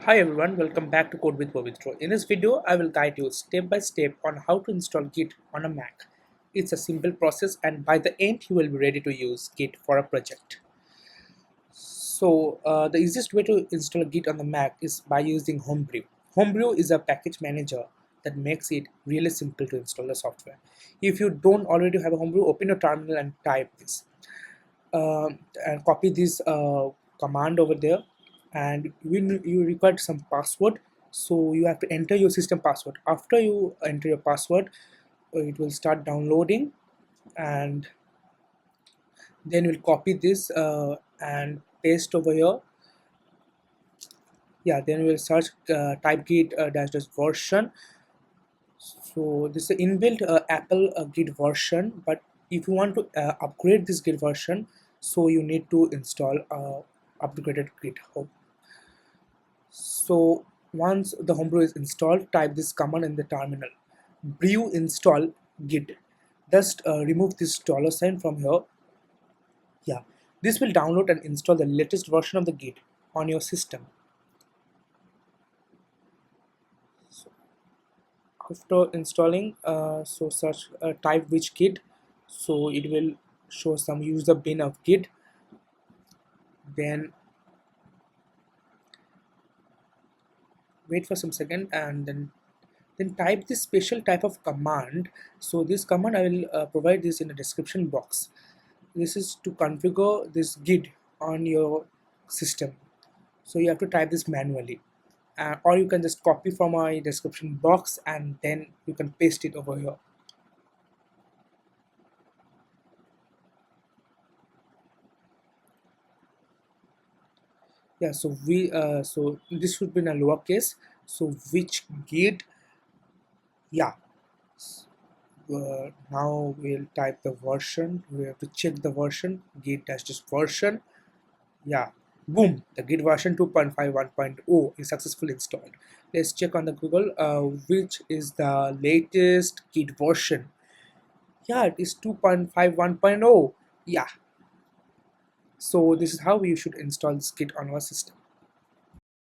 Hi everyone, welcome back to Code with Pavitro. In this video, I will guide you step by step on how to install Git on a Mac. It's a simple process and by the end you will be ready to use Git for a project. The easiest way to install Git on the Mac is by using Homebrew. Homebrew is a package manager that makes it really simple to install the software. If you don't already have a Homebrew, open your terminal and type this. And copy this command over there, and you require some password, so you have to enter your system password. After you enter your password, it will start downloading, and then we'll copy this and paste over here. Yeah, then we'll search type git dash dash version. So this is inbuilt Apple Git version, but if you want to upgrade this Git version, so you need to install upgraded GitHub. So once the Homebrew is installed, type this command in the terminal: brew install git. Just remove this dollar sign from here. Yeah, this will download and install the latest version of the Git on your system. So after installing, so search type which Git, so it will show some user bin of Git. Then wait for some second, and then type this special type of command. So this command I will provide this in the description box. This is to configure this Git on your system, so you have to type this manually, or you can just copy from my description box and then you can paste it over here. Yeah, so so this should be in a lowercase. So which Git? Yeah, now we'll type the version. We have to check the version. Git dash just version. Yeah, boom, the Git version 2.5 is successfully installed. Let's check on the Google which is the latest Git version. Yeah, it is 2.5 1.0. Yeah, so this is how you should install this Git on our system.